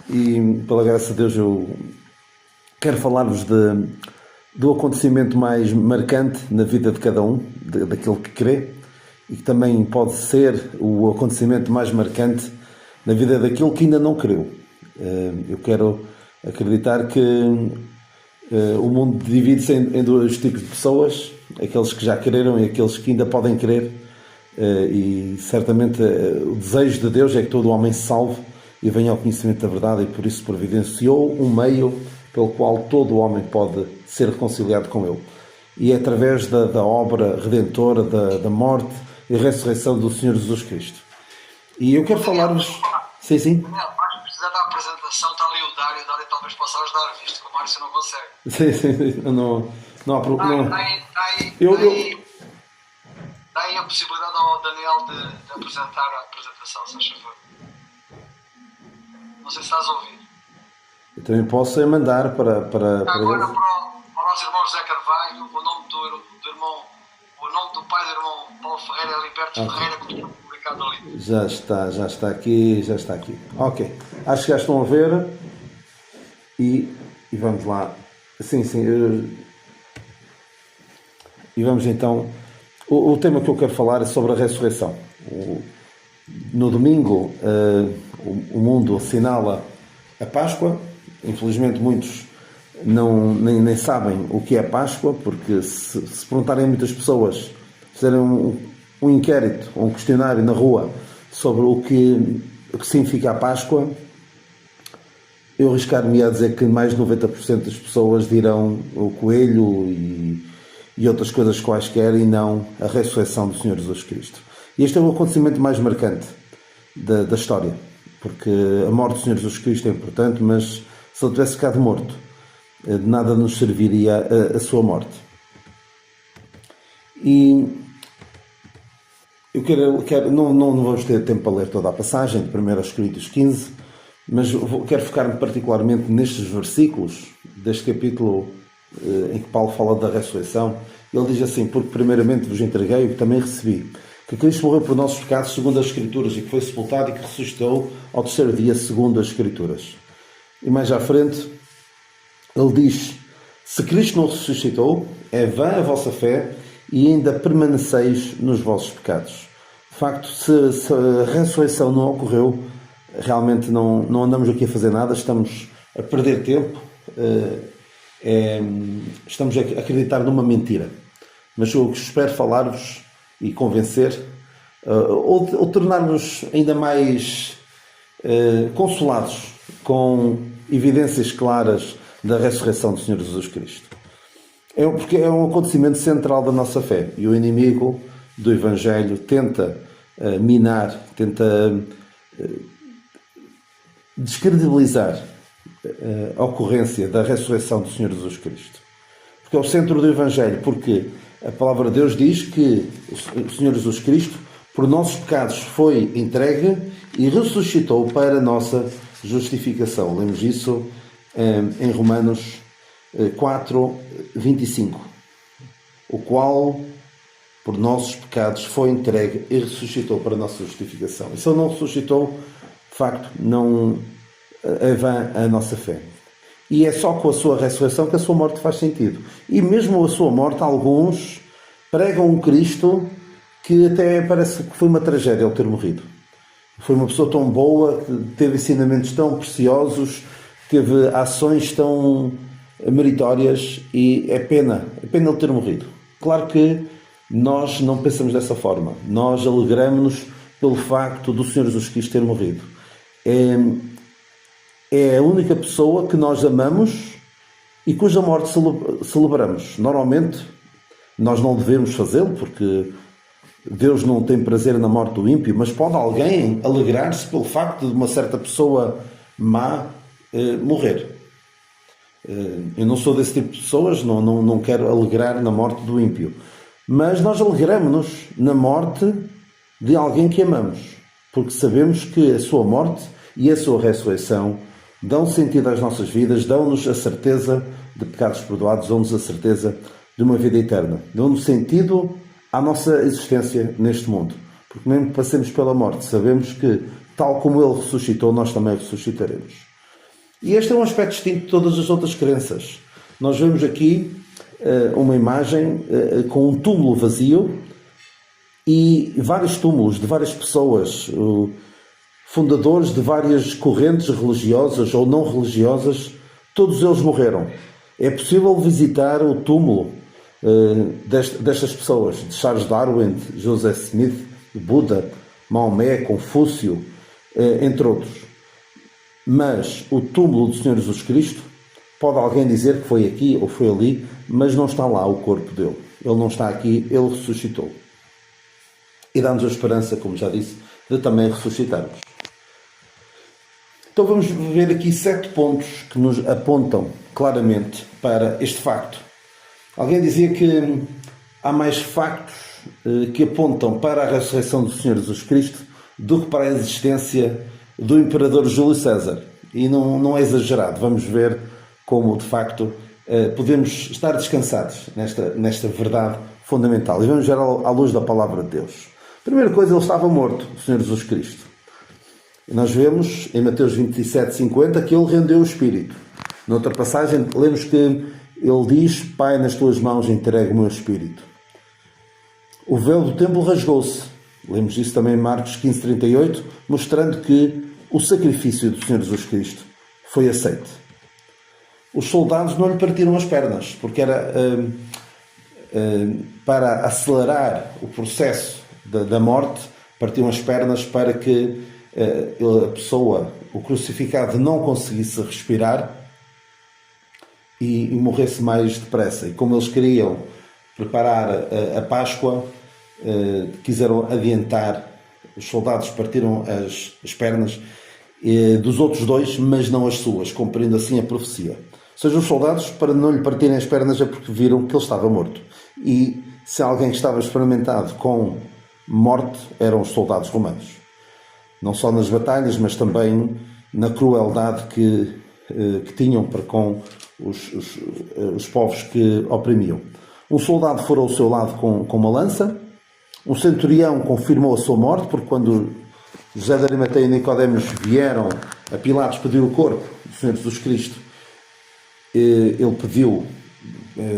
e pela graça de Deus eu quero falar-vos do acontecimento mais marcante na vida de cada um, daquele que crê, e que também pode ser o acontecimento mais marcante na vida daquele que ainda não creu. Eu quero acreditar que o mundo divide-se em dois tipos de pessoas, aqueles que já creram e aqueles que ainda podem crer, e certamente o desejo de Deus é que todo o homem se salve e venha ao conhecimento da verdade, e por isso providenciou um meio pelo qual todo o homem pode ser reconciliado com Ele. E é através da obra redentora, da morte e ressurreição do Senhor Jesus Cristo. E eu quero falar-vos... Sim, sim. Daniel, vais precisar da apresentação, está ali o Dário talvez possa ajudar, visto que o Márcio não consegue. Sim, sim, não há problema. Dá aí a possibilidade ao Daniel de apresentar a apresentação, se faz favor. Não sei se estás a ouvir. Eu também posso mandar para Agora eles. para o nosso irmão José Carvalho, o nome do pai do irmão Paulo Ferreira é Liberto Ferreira, que está publicado ali. Já está aqui. Ok. Acho que já estão a ver. E vamos lá. Sim. E vamos então... O tema que eu quero falar é sobre a ressurreição. No domingo, o mundo assinala a Páscoa. Infelizmente muitos nem sabem o que é Páscoa, porque se perguntarem a muitas pessoas, fizerem um inquérito, um questionário na rua sobre o que significa a Páscoa, eu arriscar-me a dizer que mais de 90% das pessoas dirão o coelho e outras coisas quaisquer, e não a ressurreição do Senhor Jesus Cristo. E este é o acontecimento mais marcante da história, porque a morte do Senhor Jesus Cristo é importante, mas se ele tivesse ficado morto, de nada nos serviria a sua morte. E eu quero não vamos ter tempo para ler toda a passagem de 1 Coríntios 15, mas quero focar-me particularmente nestes versículos deste capítulo em que Paulo fala da ressurreição. Ele diz assim: porque primeiramente vos entreguei o que também recebi, que Cristo morreu por nossos pecados segundo as Escrituras, e que foi sepultado e que ressuscitou ao terceiro dia segundo as Escrituras. E mais à frente ele diz: se Cristo não ressuscitou, é vã a vossa fé e ainda permaneceis nos vossos pecados. De facto, se a ressurreição não ocorreu, realmente não andamos aqui a fazer nada, estamos a perder tempo, estamos a acreditar numa mentira. Mas eu espero falar-vos e convencer, ou tornar-nos ainda mais consolados com evidências claras da ressurreição do Senhor Jesus Cristo. Porque é um acontecimento central da nossa fé, e o inimigo do Evangelho tenta minar, tenta descredibilizar a ocorrência da ressurreição do Senhor Jesus Cristo. Porque é o centro do Evangelho, porque a palavra de Deus diz que o Senhor Jesus Cristo, por nossos pecados, foi entregue e ressuscitou para a nossa justificação. Lemos isso em Romanos 4, 25. O qual, por nossos pecados, foi entregue e ressuscitou para a nossa justificação. E se ele não ressuscitou, de facto, não é vã a nossa fé. E é só com a sua ressurreição que a sua morte faz sentido. E mesmo a sua morte, alguns pregam um Cristo que até parece que foi uma tragédia ele ter morrido. Foi uma pessoa tão boa, que teve ensinamentos tão preciosos, teve ações tão meritórias, e é pena ele ter morrido. Claro que nós não pensamos dessa forma. Nós alegramos-nos pelo facto do Senhor Jesus Cristo ter morrido. É a única pessoa que nós amamos e cuja morte celebramos. Normalmente, nós não devemos fazê-lo, porque Deus não tem prazer na morte do ímpio, mas pode alguém alegrar-se pelo facto de uma certa pessoa má morrer. Eu não sou desse tipo de pessoas, não quero alegrar na morte do ímpio. Mas nós alegramos-nos na morte de alguém que amamos, porque sabemos que a sua morte e a sua ressurreição dão sentido às nossas vidas, dão-nos a certeza de pecados perdoados, dão-nos a certeza de uma vida eterna, dão-nos sentido à nossa existência neste mundo. Porque mesmo que passemos pela morte, sabemos que, tal como Ele ressuscitou, nós também ressuscitaremos. E este é um aspecto distinto de todas as outras crenças. Nós vemos aqui uma imagem com um túmulo vazio e vários túmulos de várias pessoas, fundadores de várias correntes religiosas ou não religiosas, todos eles morreram. É possível visitar o túmulo destas pessoas, de Charles Darwin, de Joseph Smith, de Buda, Maomé, Confúcio, entre outros. Mas o túmulo do Senhor Jesus Cristo, pode alguém dizer que foi aqui ou foi ali, mas não está lá o corpo dele. Ele não está aqui, ele ressuscitou. E dá-nos a esperança, como já disse, de também ressuscitarmos. Então vamos ver aqui 7 pontos que nos apontam claramente para este facto. Alguém dizia que há mais factos que apontam para a ressurreição do Senhor Jesus Cristo do que para a existência do Imperador Júlio César. E não é exagerado. Vamos ver como, de facto, podemos estar descansados nesta verdade fundamental. E vamos ver à luz da Palavra de Deus. Primeira coisa, ele estava morto, o Senhor Jesus Cristo. E nós vemos em Mateus 27:50 que ele rendeu o Espírito. Noutra passagem, lemos que ele diz: Pai, nas tuas mãos entrego o meu Espírito. O véu do templo rasgou-se. Lemos isso também em Marcos 15:38, mostrando que o sacrifício do Senhor Jesus Cristo foi aceito. Os soldados não lhe partiram as pernas, porque era para acelerar o processo da morte, partiam as pernas para que a pessoa, o crucificado, não conseguisse respirar e morresse mais depressa. E como eles queriam preparar a Páscoa, quiseram adiantar, os soldados partiram as pernas dos outros dois, mas não as suas, cumprindo assim a profecia. Ou seja, os soldados, para não lhe partirem as pernas, é porque viram que ele estava morto. E se alguém estava experimentado com morte, eram os soldados romanos. Não só nas batalhas, mas também na crueldade que tinham para com os povos que oprimiam. Um soldado foi ao seu lado com uma lança. Um centurião confirmou a sua morte, porque quando José de Arimateia e Nicodemos vieram a Pilatos pedir o corpo do Senhor Jesus Cristo, ele pediu,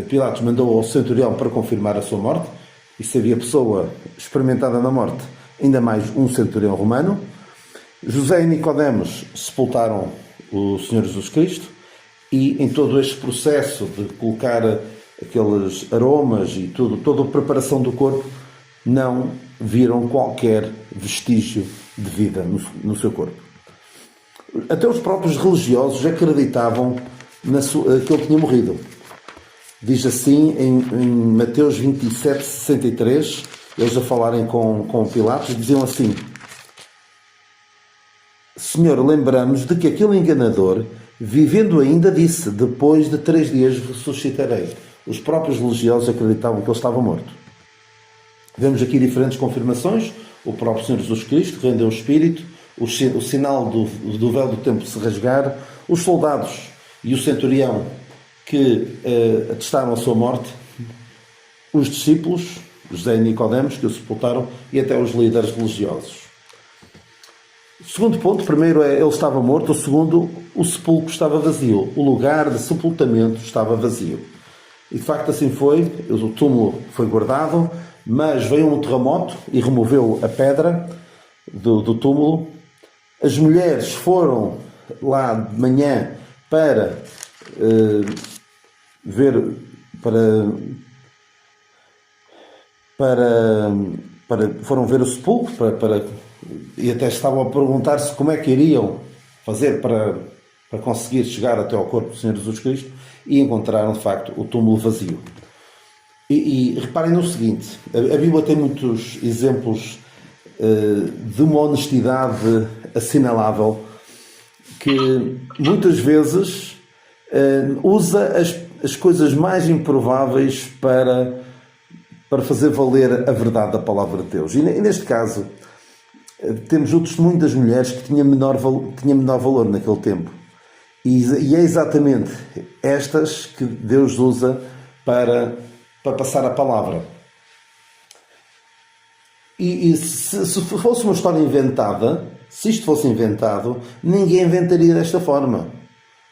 Pilatos mandou ao centurião para confirmar a sua morte, e se havia pessoa experimentada na morte, ainda mais um centurião romano. José e Nicodemos sepultaram o Senhor Jesus Cristo, e em todo este processo de colocar aqueles aromas e toda a preparação do corpo, não viram qualquer vestígio de vida no seu corpo. Até os próprios religiosos acreditavam que ele tinha morrido. Diz assim em Mateus 27:63, eles a falarem com Pilatos, diziam assim: Senhor, lembramos de que aquele enganador, vivendo ainda, disse: depois de 3 dias ressuscitarei. Os próprios religiosos acreditavam que ele estava morto. Vemos aqui diferentes confirmações. O próprio Senhor Jesus Cristo rendeu o Espírito, o sinal do véu do templo se rasgar, os soldados e o centurião que atestaram a sua morte, os discípulos, José e Nicodemos, que o sepultaram, e até os líderes religiosos. O segundo ponto, primeiro ele estava morto, o segundo, o sepulcro estava vazio, o lugar de sepultamento estava vazio. E de facto assim foi, o túmulo foi guardado, mas veio um terremoto e removeu a pedra do túmulo. As mulheres foram lá de manhã para foram ver o sepulcro e até estavam a perguntar-se como é que iriam fazer para conseguir chegar até ao corpo do Senhor Jesus Cristo, e encontraram de facto o túmulo vazio. E reparem no seguinte: a Bíblia tem muitos exemplos de uma honestidade assinalável, que muitas vezes usa as coisas mais improváveis para fazer valer a verdade da Palavra de Deus. E neste caso temos o testemunho das mulheres que tinha menor valor naquele tempo. E é exatamente estas que Deus usa para passar a palavra. E se fosse uma história inventada, se isto fosse inventado, ninguém inventaria desta forma.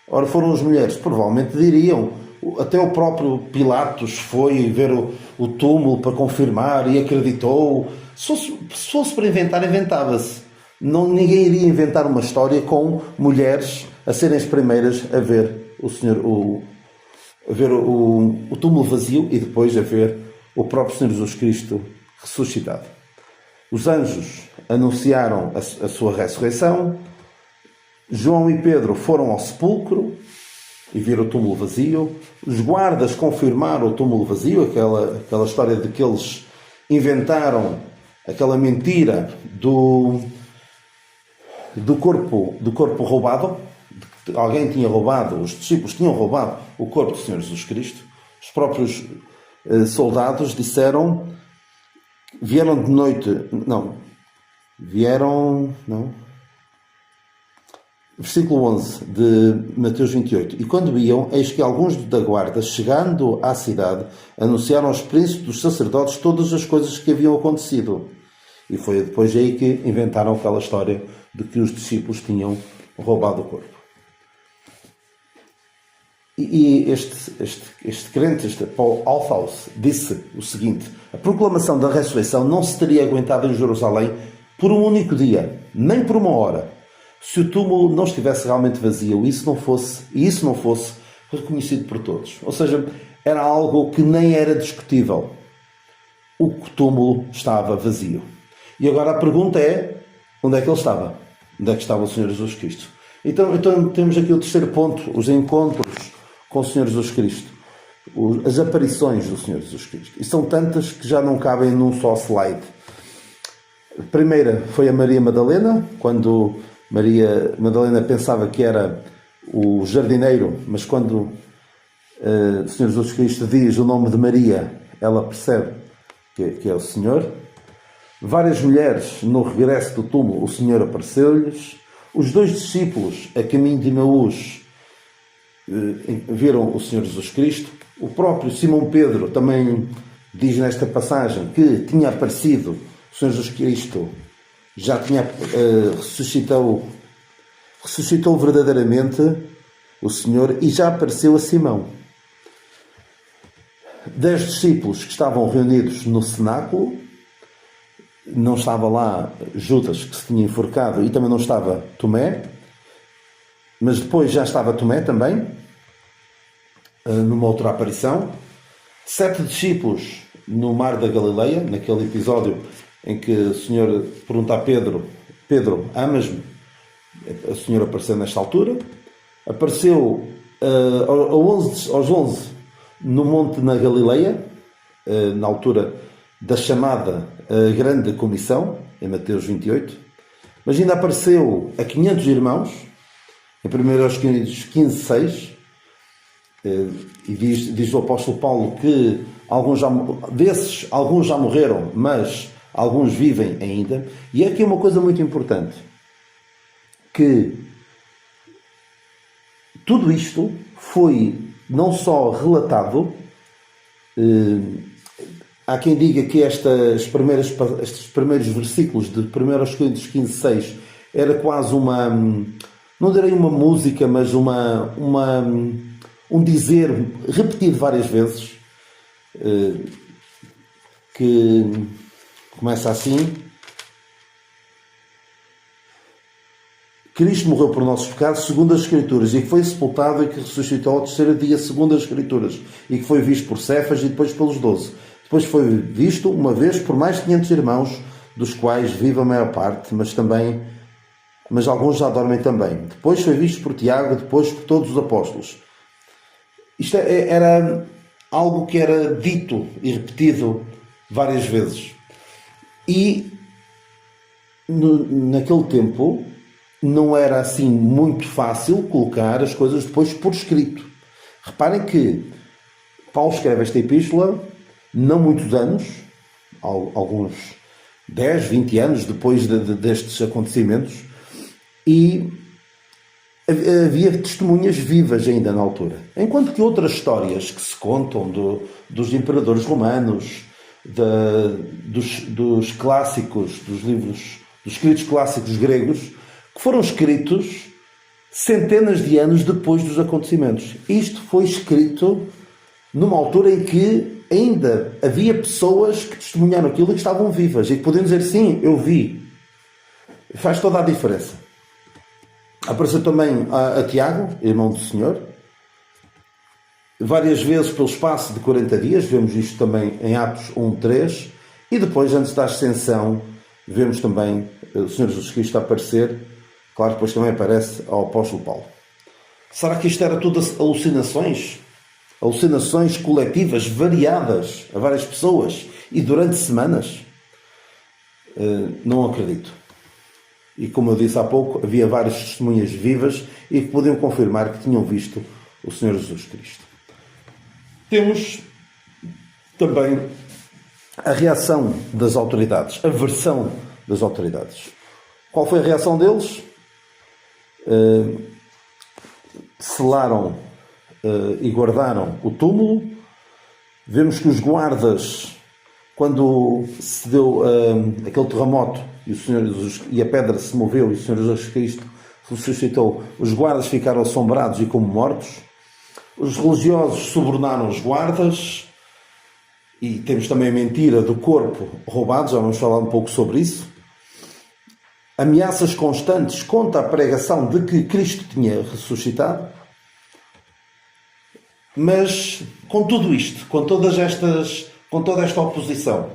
Ora, foram as mulheres, provavelmente diriam, até o próprio Pilatos foi ver o túmulo para confirmar e acreditou. Se fosse para inventar, inventava-se. Ninguém iria inventar uma história com mulheres a serem as primeiras a ver o túmulo vazio e depois a ver o próprio Senhor Jesus Cristo ressuscitado. Os anjos anunciaram a sua ressurreição. João e Pedro foram ao sepulcro e viram o túmulo vazio. Os guardas confirmaram o túmulo vazio, aquela história de que eles inventaram aquela mentira do corpo roubado. Alguém tinha roubado, os discípulos tinham roubado o corpo do Senhor Jesus Cristo. Os próprios soldados vieram de noite, versículo 11 de Mateus 28. E quando iam, eis que alguns da guarda, chegando à cidade, anunciaram aos príncipes dos sacerdotes todas as coisas que haviam acontecido. E foi depois aí que inventaram aquela história de que os discípulos tinham roubado o corpo. E este crente, Paul Althaus, disse o seguinte: a proclamação da ressurreição não se teria aguentado em Jerusalém por um único dia, nem por uma hora, se o túmulo não estivesse realmente vazio e isso não fosse reconhecido por todos. Ou seja, era algo que nem era discutível. O túmulo estava vazio. E agora a pergunta é, onde é que ele estava? Onde é que estava o Senhor Jesus Cristo? Então temos aqui o terceiro ponto, os encontros com o Senhor Jesus Cristo. As aparições do Senhor Jesus Cristo. E são tantas que já não cabem num só slide. A primeira foi a Maria Madalena, quando Maria Madalena pensava que era o jardineiro, mas quando o Senhor Jesus Cristo diz o nome de Maria, ela percebe que é o Senhor. Várias mulheres, no regresso do túmulo, o Senhor apareceu-lhes. Os 2 discípulos, a caminho de Emaús, viram o Senhor Jesus Cristo. O próprio Simão Pedro também diz nesta passagem que tinha aparecido o Senhor Jesus Cristo, já tinha ressuscitou verdadeiramente o Senhor e já apareceu a Simão. 10 discípulos que estavam reunidos no cenáculo, não estava lá Judas, que se tinha enforcado, e também não estava Tomé, mas depois já estava Tomé também, numa outra aparição. 7 discípulos no mar da Galileia, naquele episódio em que o Senhor pergunta a Pedro: Pedro, amas-me? O Senhor apareceu nesta altura. Apareceu aos 11 no monte na Galileia, na altura da chamada Grande Comissão, em Mateus 28. Mas ainda apareceu a 500 irmãos, em 1 Coríntios 15:6, e diz o apóstolo Paulo que alguns já morreram, mas alguns vivem ainda. E aqui é uma coisa muito importante, que tudo isto foi não só relatado, há quem diga que estes primeiros versículos de 1 Coríntios 15:6 era quase uma, não direi uma música, mas um dizer repetido várias vezes, que começa assim: Cristo morreu por nossos pecados segundo as Escrituras, e que foi sepultado e que ressuscitou ao terceiro dia segundo as Escrituras, e que foi visto por Cefas e depois pelos 12. Depois foi visto uma vez por mais de 500 irmãos, dos quais vive a maior parte, mas alguns já dormem também. Depois foi visto por Tiago, depois por todos os apóstolos. Isto era algo que era dito e repetido várias vezes. E naquele tempo não era assim muito fácil colocar as coisas depois por escrito. Reparem que Paulo escreve esta epístola não muitos anos, alguns 10, 20 anos depois destes acontecimentos, e havia testemunhas vivas ainda na altura. Enquanto que outras histórias que se contam dos imperadores romanos, dos clássicos, dos livros, dos escritos clássicos gregos, que foram escritos centenas de anos depois dos acontecimentos. Isto foi escrito numa altura em que ainda havia pessoas que testemunharam aquilo e que estavam vivas e que podiam dizer: sim, eu vi. Faz toda a diferença. Apareceu também a Tiago, irmão do Senhor, várias vezes pelo espaço de 40 dias, vemos isto também em Atos 1:3, e depois, antes da ascensão, vemos também o Senhor Jesus Cristo a aparecer. Claro, depois também aparece ao apóstolo Paulo. Será que isto era tudo alucinações? Alucinações coletivas, variadas a várias pessoas e durante semanas? Não acredito. E como eu disse há pouco, havia várias testemunhas vivas e que podiam confirmar que tinham visto o Senhor Jesus Cristo. Temos também a reação das autoridades, a versão das autoridades. Qual foi a reação deles? Selaram e guardaram o túmulo. Vemos que os guardas, quando se deu aquele terremoto e, o Senhor Jesus, e a pedra se moveu e o Senhor Jesus Cristo ressuscitou, os guardas ficaram assombrados e como mortos. Os religiosos subornaram os guardas. E temos também a mentira do corpo roubado, já vamos falar um pouco sobre isso. Ameaças constantes contra a pregação de que Cristo tinha ressuscitado. Mas com tudo isto, com toda esta oposição,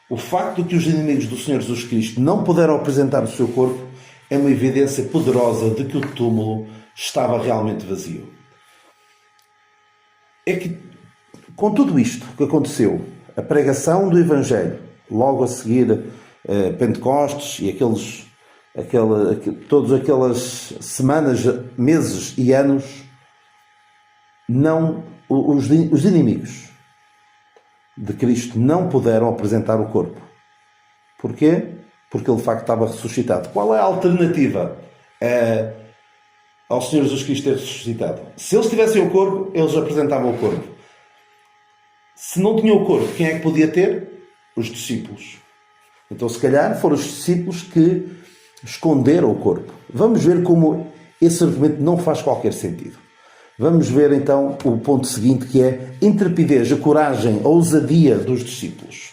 o facto de que os inimigos do Senhor Jesus Cristo não puderam apresentar o seu corpo é uma evidência poderosa de que o túmulo estava realmente vazio. É que, com tudo isto que aconteceu, a pregação do Evangelho, logo a seguir Pentecostes e todas aquelas semanas, meses e anos, os inimigos de Cristo não puderam apresentar o corpo. Porquê? Porque ele de facto estava ressuscitado. Qual é a alternativa ao Senhor Jesus Cristo ter ressuscitado? Se eles tivessem o corpo, eles apresentavam o corpo. Se não tinham o corpo, quem é que podia ter? Os discípulos. Então, se calhar, foram os discípulos que esconderam o corpo. Vamos ver como esse argumento não faz qualquer sentido. Vamos ver, então, o ponto seguinte, que é a intrepidez, a coragem, a ousadia dos discípulos.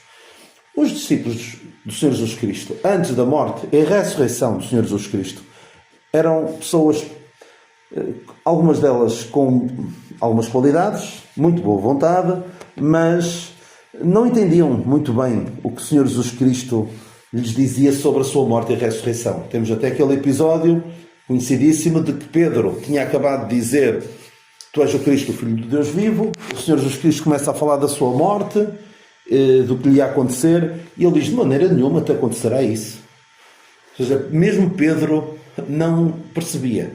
Os discípulos do Senhor Jesus Cristo, antes da morte e ressurreição do Senhor Jesus Cristo, eram pessoas, algumas delas com algumas qualidades, muito boa vontade, mas não entendiam muito bem o que o Senhor Jesus Cristo lhes dizia sobre a sua morte e ressurreição. Temos até aquele episódio conhecidíssimo de que Pedro tinha acabado de dizer: tu és o Cristo, o Filho de Deus vivo. O Senhor Jesus Cristo começa a falar da sua morte, do que lhe ia acontecer, e ele diz: de maneira nenhuma te acontecerá isso. Ou seja, mesmo Pedro não percebia.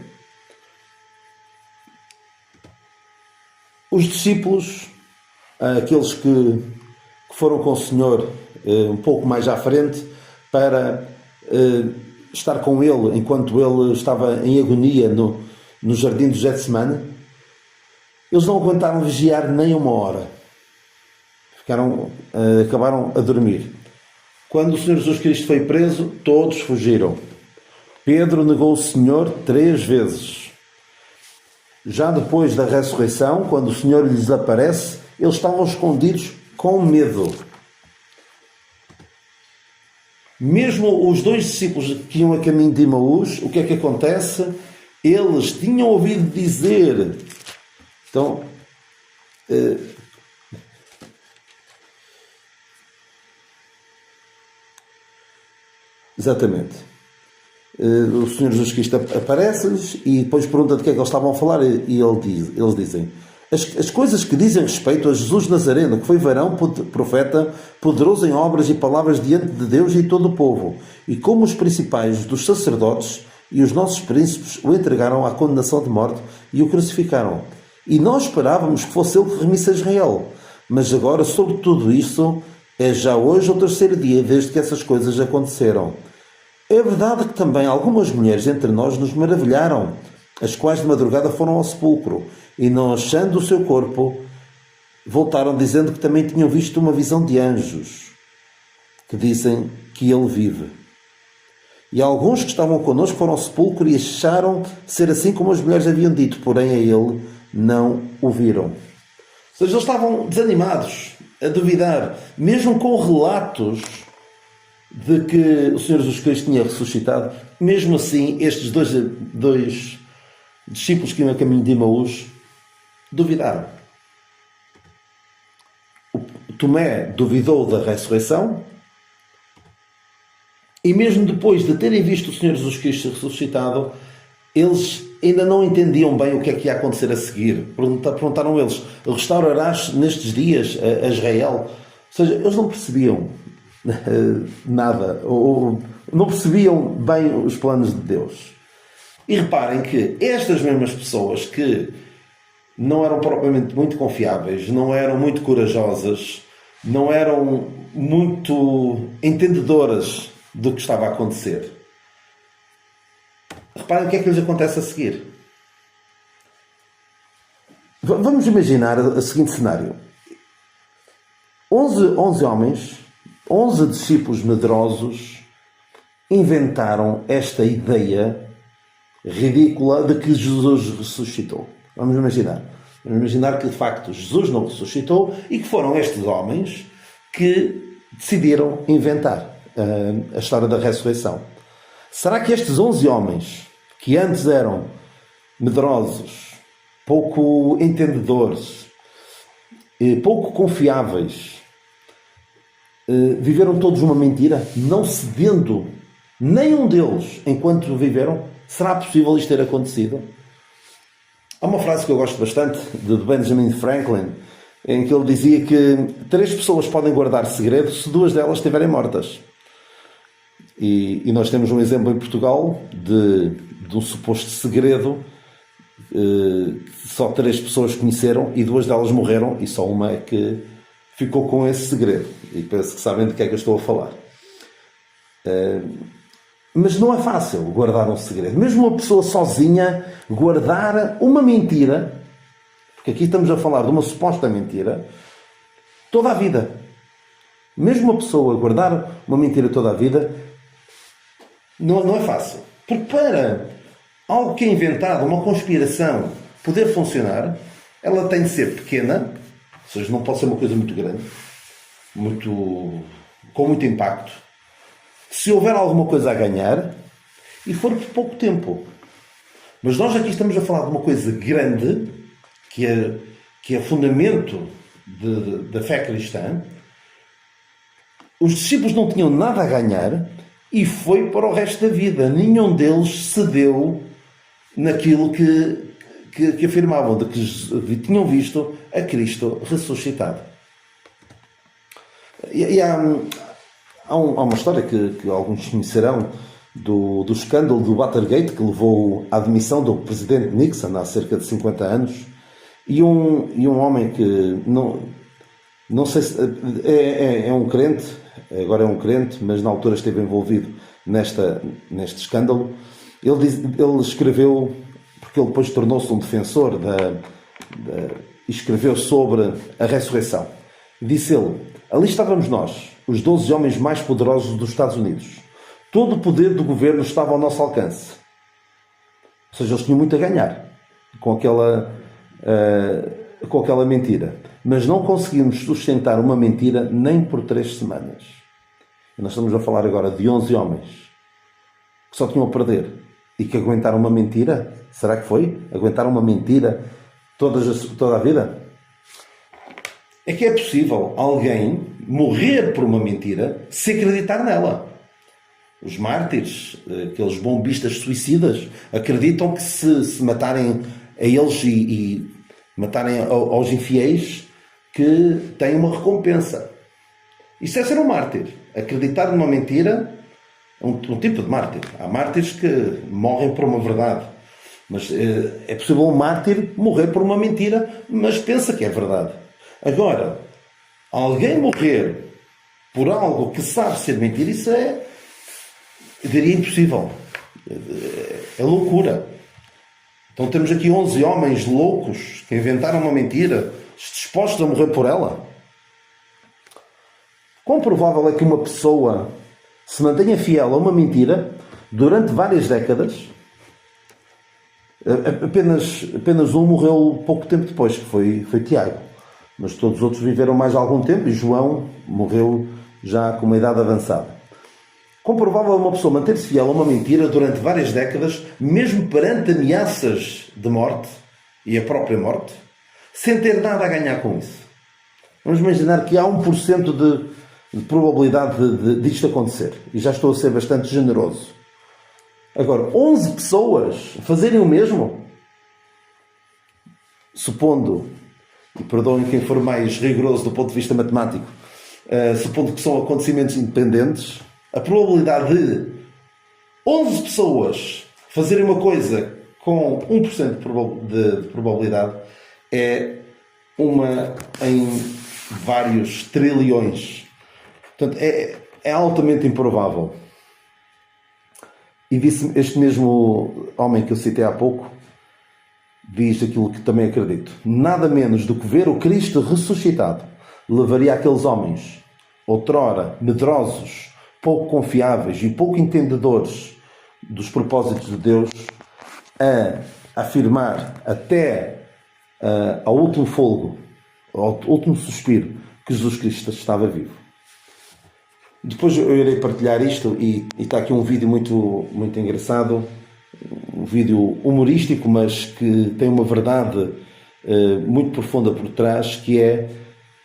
Os discípulos, aqueles que foram com o Senhor um pouco mais à frente para estar com Ele enquanto Ele estava em agonia no jardim do Getsemane, eles não aguentaram vigiar nem uma hora. Acabaram a dormir. Quando o Senhor Jesus Cristo foi preso, todos fugiram. Pedro negou o Senhor 3 vezes. Já depois da ressurreição, quando o Senhor lhes aparece, eles estavam escondidos com medo. Mesmo os 2 discípulos que iam a caminho de Emaús, o que é que acontece? Eles tinham ouvido dizer. Então, exatamente. O Senhor Jesus Cristo aparece-lhes e depois pergunta de que é que eles estavam a falar, e eles dizem: as coisas que dizem respeito a Jesus Nazareno, que foi varão, profeta, poderoso em obras e palavras diante de Deus e todo o povo, e como os principais dos sacerdotes e os nossos príncipes o entregaram à condenação de morte e o crucificaram. E nós esperávamos que fosse ele que remisse a Israel. Mas agora, sobre tudo isso, é já hoje o 3º dia desde que essas coisas aconteceram. É verdade que também algumas mulheres entre nós nos maravilharam, as quais de madrugada foram ao sepulcro, e não achando o seu corpo, voltaram dizendo que também tinham visto uma visão de anjos, que dizem que ele vive. E alguns que estavam connosco foram ao sepulcro e acharam ser assim como as mulheres haviam dito, porém a ele não o viram. Ou seja, eles estavam desanimados, a duvidar, mesmo com relatos de que o Senhor Jesus Cristo tinha ressuscitado. Mesmo assim, estes dois discípulos que iam a caminho de Emaús duvidaram. O Tomé duvidou da ressurreição e mesmo depois de terem visto o Senhor Jesus Cristo ressuscitado, eles ainda não entendiam bem o que é que ia acontecer a seguir. Perguntaram eles: restaurarás nestes dias a Israel? Ou seja, eles não percebiam nada, ou não percebiam bem os planos de Deus. E reparem que estas mesmas pessoas que não eram propriamente muito confiáveis, não eram muito corajosas, não eram muito entendedoras do que estava a acontecer. Reparem o que é que lhes acontece a seguir. Vamos imaginar o seguinte cenário. 11 homens, 11 discípulos medrosos inventaram esta ideia ridícula de que Jesus ressuscitou. Vamos imaginar. Vamos imaginar que de facto Jesus não ressuscitou e que foram estes homens que decidiram inventar a história da ressurreição. Será que estes 11 homens, que antes eram medrosos, pouco entendedores, pouco confiáveis, viveram todos uma mentira, não cedendo nenhum deles enquanto viveram? Será possível isto ter acontecido? Há uma frase que eu gosto bastante, de Benjamin Franklin, em que ele dizia que 3 pessoas podem guardar segredo se 2 delas estiverem mortas. E nós temos um exemplo em Portugal de um suposto segredo que só 3 pessoas conheceram e 2 delas morreram e só uma é que ficou com esse segredo. E penso que sabem de que é que eu estou a falar. Mas não é fácil guardar um segredo. Mesmo uma pessoa sozinha guardar uma mentira, porque aqui estamos a falar de uma suposta mentira, toda a vida. Mesmo uma pessoa guardar uma mentira toda a vida, não é fácil. Porque para algo que é inventado, uma conspiração, poder funcionar, ela tem de ser pequena, ou seja, não pode ser uma coisa muito grande, com muito impacto. Se houver alguma coisa a ganhar, e for por pouco tempo. Mas nós aqui estamos a falar de uma coisa grande, que é fundamento da fé cristã. Os discípulos não tinham nada a ganhar e foi para o resto da vida. Nenhum deles cedeu naquilo que afirmavam, de que tinham visto a Cristo ressuscitado. E há uma história que alguns conhecerão do escândalo do Watergate, que levou à demissão do presidente Nixon há cerca de 50 anos, e um homem que não sei se é um crente, agora é um crente, mas na altura esteve envolvido neste escândalo. Ele escreveu, porque ele depois tornou-se um defensor e escreveu sobre a ressurreição. Disse ele: ali estávamos nós, os 12 homens mais poderosos dos Estados Unidos. Todo o poder do governo estava ao nosso alcance. Ou seja, eles tinham muito a ganhar com aquela mentira. Mas não conseguimos sustentar uma mentira nem por 3 semanas. E nós estamos a falar agora de 11 homens que só tinham a perder e que aguentaram uma mentira. Será que foi? Aguentaram uma mentira toda a vida? É que é possível alguém morrer por uma mentira se acreditar nela. Os mártires, aqueles bombistas suicidas, acreditam que se matarem a eles e matarem aos infiéis, que têm uma recompensa. Isso é ser um mártir. Acreditar numa mentira é um tipo de mártir. Há mártires que morrem por uma verdade. Mas é possível um mártir morrer por uma mentira, mas pensa que é verdade. Agora, alguém morrer por algo que sabe ser mentira, isso eu diria impossível. É loucura. Então temos aqui 11 homens loucos que inventaram uma mentira, dispostos a morrer por ela. Quão provável é que uma pessoa se mantenha fiel a uma mentira Durante várias décadas, apenas um morreu pouco tempo depois, que foi Tiago. Mas todos os outros viveram mais algum tempo e João morreu já com uma idade avançada. Comprovável uma pessoa manter-se fiel a uma mentira durante várias décadas, mesmo perante ameaças de morte e a própria morte, sem ter nada a ganhar com isso. Vamos imaginar que há 1% de probabilidade disto acontecer. E já estou a ser bastante generoso. Agora, 11 pessoas fazerem o mesmo? Supondo, e perdoem quem for mais rigoroso do ponto de vista matemático, supondo que são acontecimentos independentes, a probabilidade de 11 pessoas fazerem uma coisa com 1% de probabilidade é uma em vários trilhões. Portanto, é altamente improvável. E disse este mesmo homem que eu citei há pouco, diz aquilo que também acredito. Nada menos do que ver o Cristo ressuscitado levaria aqueles homens, outrora medrosos, pouco confiáveis e pouco entendedores dos propósitos de Deus, a afirmar até ao último fôlego, ao último suspiro, que Jesus Cristo estava vivo. Depois eu irei partilhar isto e está aqui um vídeo muito engraçado, um vídeo humorístico, mas que tem uma verdade muito profunda por trás, que é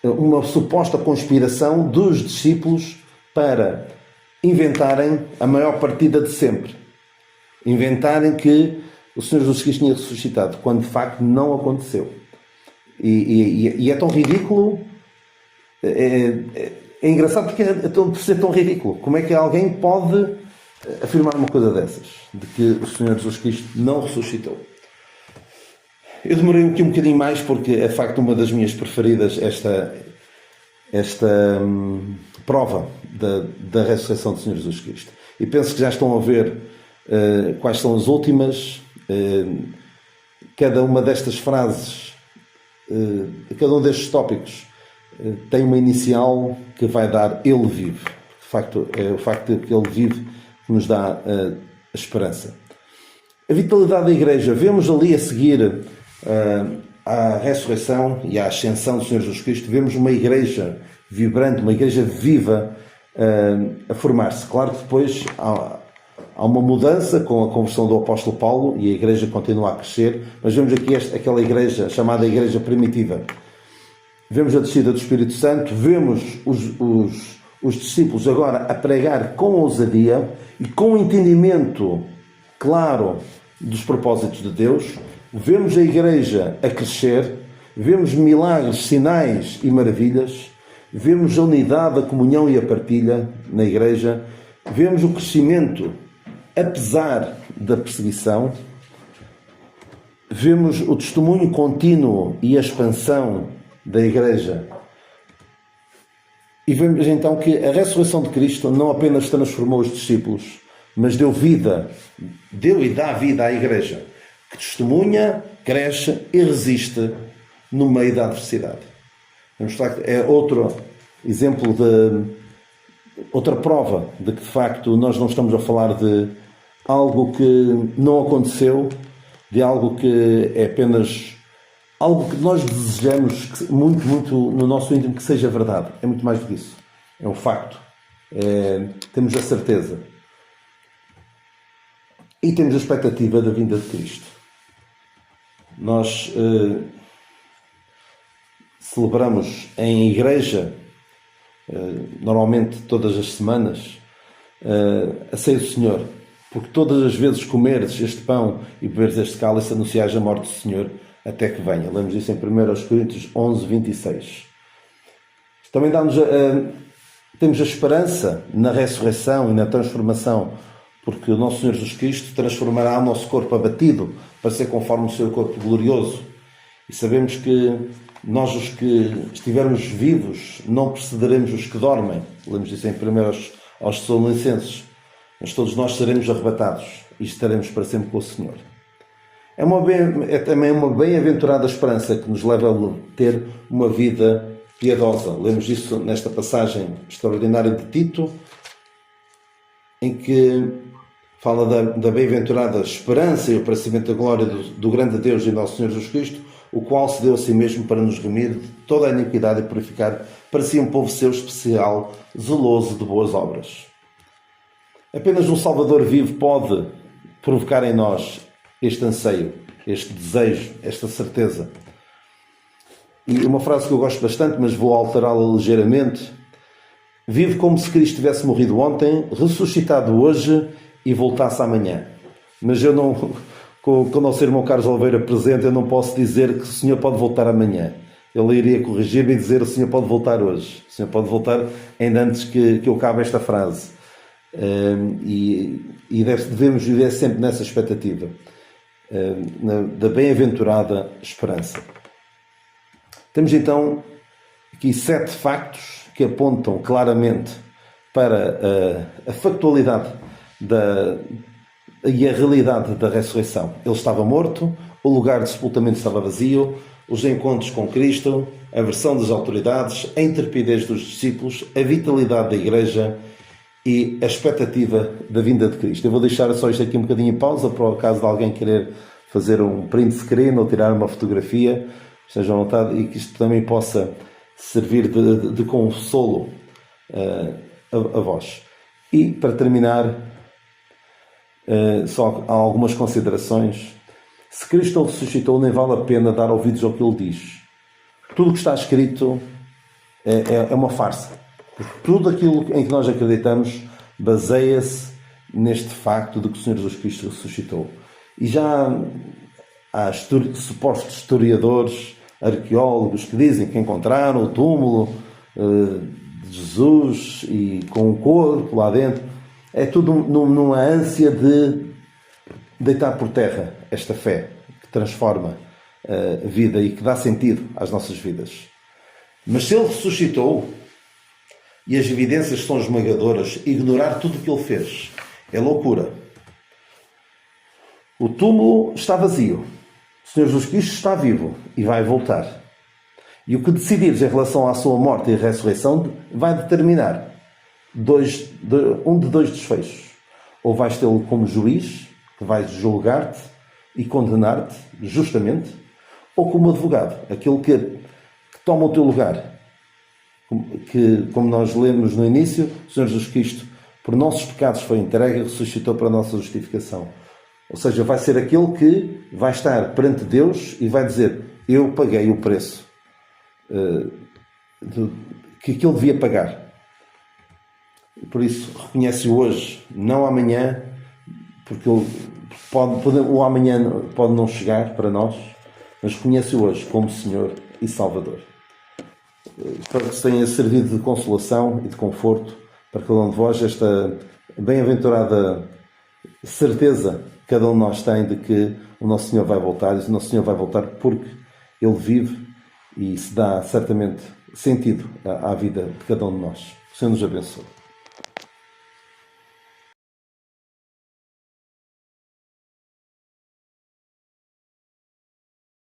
uma suposta conspiração dos discípulos para inventarem a maior partida de sempre. Inventarem que o Senhor Jesus Cristo tinha ressuscitado, quando de facto não aconteceu. E é tão ridículo, é engraçado porque por ser tão ridículo. Como é que alguém pode afirmar uma coisa dessas? De que o Senhor Jesus Cristo não ressuscitou. Eu demorei aqui um bocadinho mais porque é de facto uma das minhas preferidas esta prova da ressurreição do Senhor Jesus Cristo. E penso que já estão a ver quais são as últimas. Cada uma destas frases, cada um destes tópicos tem uma inicial que vai dar Ele vive. De facto, é o facto de que Ele vive que nos dá a esperança. A vitalidade da Igreja, vemos ali a seguir à ressurreição e à ascensão do Senhor Jesus Cristo, vemos uma Igreja vibrante, uma Igreja viva a formar-se. Claro que depois há uma mudança com a conversão do apóstolo Paulo e a Igreja continua a crescer, mas vemos aqui aquela Igreja chamada Igreja primitiva. Vemos a descida do Espírito Santo, vemos os discípulos agora a pregar com ousadia e com entendimento claro dos propósitos de Deus. Vemos a Igreja a crescer, vemos milagres, sinais e maravilhas, vemos a unidade, a comunhão e a partilha na Igreja, vemos o crescimento apesar da perseguição, vemos o testemunho contínuo e a expansão da Igreja. E vemos então que a ressurreição de Cristo não apenas transformou os discípulos, mas deu e dá vida à Igreja, que testemunha, cresce e resiste no meio da adversidade. É outro exemplo outra prova de que de facto nós não estamos a falar de algo que não aconteceu, de algo que é apenas algo que nós desejamos muito no nosso íntimo que seja verdade. É muito mais do que isso. É um facto. Temos a certeza. E temos a expectativa da vinda de Cristo. Nós celebramos em igreja, normalmente todas as semanas, a ceia do Senhor. Porque todas as vezes comeres este pão e beberes este cálice, anunciais a morte do Senhor até que venha. Lemos isso em 1 Coríntios 11, 26. Também temos a esperança na ressurreição e na transformação, porque o nosso Senhor Jesus Cristo transformará o nosso corpo abatido para ser conforme o seu corpo glorioso. E sabemos que nós, os que estivermos vivos, não precederemos os que dormem. Lemos isso em 1 aos Tessalonicenses. Mas todos nós seremos arrebatados e estaremos para sempre com o Senhor. É também uma bem-aventurada esperança que nos leva a ter uma vida piedosa. Lemos isso nesta passagem extraordinária de Tito, em que fala da bem-aventurada esperança e o aparecimento da glória do grande Deus e nosso Senhor Jesus Cristo, o qual se deu a si mesmo para nos remir de toda a iniquidade e purificar para si um povo seu especial, zeloso de boas obras. Apenas um Salvador vivo pode provocar em nós este anseio, este desejo, esta certeza. E uma frase que eu gosto bastante, mas vou alterá-la ligeiramente: vive como se Cristo tivesse morrido ontem, ressuscitado hoje e voltasse amanhã. Mas eu não, com o nosso irmão Carlos Oliveira presente, eu não posso dizer que o Senhor pode voltar amanhã. Ele iria corrigir-me e dizer: o Senhor pode voltar hoje. O Senhor pode voltar ainda antes que eu acabe esta frase. E devemos viver sempre nessa expectativa da bem-aventurada esperança. Temos então aqui 7 factos que apontam claramente para a factualidade e a realidade da ressurreição. Ele estava morto, o lugar de sepultamento estava vazio, os encontros com Cristo, a versão das autoridades, a intrepidez dos discípulos, a vitalidade da Igreja e a expectativa da vinda de Cristo. Eu vou deixar só isto aqui um bocadinho em pausa, para o caso de alguém querer fazer um print screen ou tirar uma fotografia, estejam à vontade, e que isto também possa servir de consolo a vós. E, para terminar, só há algumas considerações. Se Cristo não ressuscitou, nem vale a pena dar ouvidos ao que Ele diz. Tudo o que está escrito é uma farsa. Porque tudo aquilo em que nós acreditamos baseia-se neste facto de que o Senhor Jesus Cristo ressuscitou. E já há supostos historiadores, arqueólogos, que dizem que encontraram o túmulo de Jesus e com o corpo lá dentro. É tudo numa ânsia de deitar por terra esta fé que transforma a vida e que dá sentido às nossas vidas. Mas se Ele ressuscitou, e as evidências são esmagadoras, ignorar tudo o que Ele fez é loucura. O túmulo está vazio. O Senhor Jesus Cristo está vivo e vai voltar. E o que decidires em relação à sua morte e ressurreição vai determinar um de dois desfechos. Ou vais tê-lo como juiz, que vai julgar-te e condenar-te justamente, ou como advogado, aquele que toma o teu lugar. Que, como nós lemos no início, o Senhor Jesus Cristo, por nossos pecados foi entregue e ressuscitou para a nossa justificação. Ou seja, vai ser aquele que vai estar perante Deus e vai dizer: eu paguei o preço que ele devia pagar. Por isso, reconhece-o hoje, não amanhã, porque o amanhã pode não chegar para nós, mas reconhece-o hoje como Senhor e Salvador. Espero que tenha servido de consolação e de conforto para cada um de vós, esta bem-aventurada certeza que cada um de nós tem de que o nosso Senhor vai voltar, e o nosso Senhor vai voltar porque Ele vive e se dá certamente sentido à vida de cada um de nós. O Senhor nos abençoe.